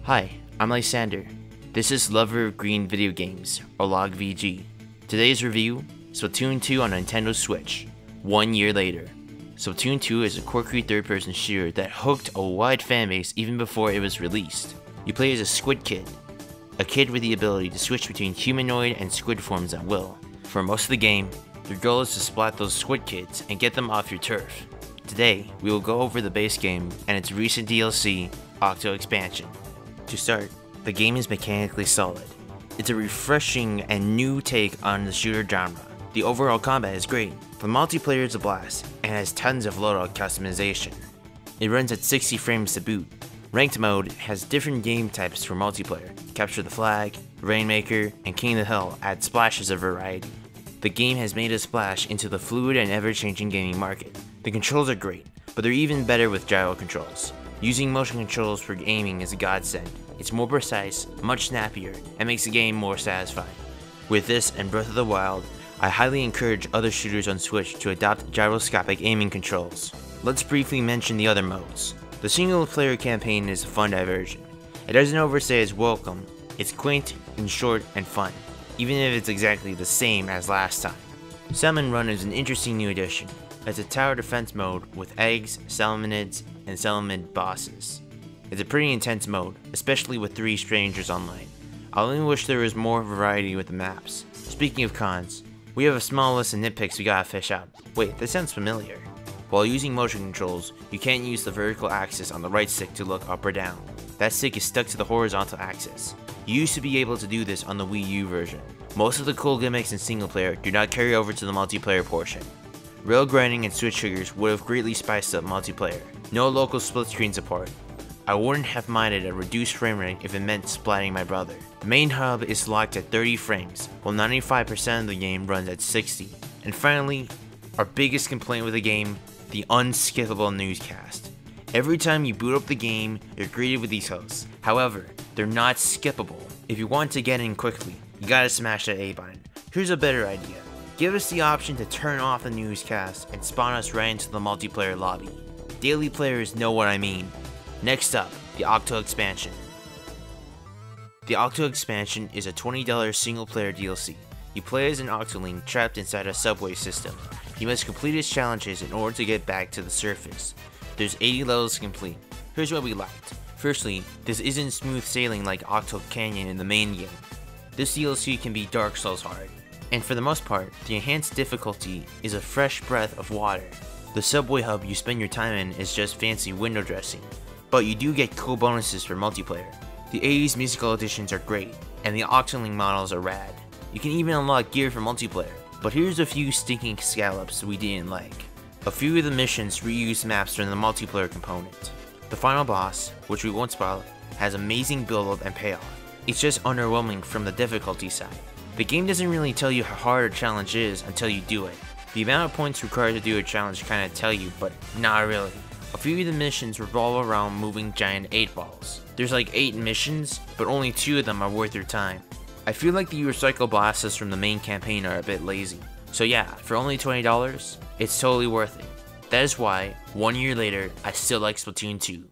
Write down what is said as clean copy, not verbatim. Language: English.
Hi, I'm Lysander. This is Lover of Green Video Games, or LOGvg. Today's review, Splatoon 2 on Nintendo Switch, 1 year later. Splatoon 2 is a quirky third-person shooter that hooked a wide fanbase even before it was released. You play as a squid kid, a kid with the ability to switch between humanoid and squid forms at will. For most of the game, your goal is to splat those squid kids and get them off your turf. Today, we will go over the base game and its recent DLC, Octo Expansion. To start, the game is mechanically solid. It's a refreshing and new take on the shooter genre. The overall combat is great. The multiplayer is a blast and has tons of loadout customization. It runs at 60 frames to boot. Ranked mode has different game types for multiplayer. Capture the Flag, Rainmaker, and King of the Hill add splashes of variety. The game has made a splash into the fluid and ever-changing gaming market. The controls are great, but they're even better with gyro controls. Using motion controls for aiming is a godsend. It's more precise, much snappier, and makes the game more satisfying. With this and Breath of the Wild, I highly encourage other shooters on Switch to adopt gyroscopic aiming controls. Let's briefly mention the other modes. The single player campaign is a fun diversion. It doesn't overstay its welcome. It's quaint and short and fun, even if it's exactly the same as last time. Salmon Run is an interesting new addition. It's a tower defense mode with eggs, salmonids, and salamid bosses. It's a pretty intense mode, especially with 3 strangers online. I only wish there was more variety with the maps. Speaking of cons, we have a small list of nitpicks we gotta fish out. Wait, that sounds familiar. While using motion controls, you can't use the vertical axis on the right stick to look up or down. That stick is stuck to the horizontal axis. You used to be able to do this on the Wii U version. Most of the cool gimmicks in single player do not carry over to the multiplayer portion. Rail grinding and switch triggers would have greatly spiced up multiplayer. No local split screen support. I wouldn't have minded a reduced frame rate if it meant splatting my brother. The main hub is locked at 30 frames, while 95% of the game runs at 60. And finally, our biggest complaint with the game, the unskippable newscast. Every time you boot up the game, you're greeted with these hosts. However, they're not skippable. If you want to get in quickly, you gotta smash that A button. Here's a better idea. Give us the option to turn off the newscast and spawn us right into the multiplayer lobby. Daily players know what I mean. Next up, the Octo Expansion. The Octo Expansion is a $20 single-player DLC. You play as an Octoling trapped inside a subway system. You must complete its challenges in order to get back to the surface. There's 80 levels to complete. Here's what we liked. Firstly, this isn't smooth sailing like Octo Canyon in the main game. This DLC can be Dark Souls hard. And for the most part, the enhanced difficulty is a fresh breath of water. The subway hub you spend your time in is just fancy window dressing, but you do get cool bonuses for multiplayer. The 80s musical editions are great, and the Octoling models are rad. You can even unlock gear for multiplayer, but here's a few stinking scallops we didn't like. A few of the missions reuse maps from the multiplayer component. The final boss, which we won't spoil, has amazing build-up and payoff. It's just underwhelming from the difficulty side. The game doesn't really tell you how hard a challenge is until you do it. The amount of points required to do a challenge kinda tell you, but not really. A few of the missions revolve around moving giant 8 balls. There's like 8 missions, but only 2 of them are worth your time. I feel like the recycle bosses from the main campaign are a bit lazy. So yeah, for only $20, it's totally worth it. That is why, 1 year later, I still like Splatoon 2.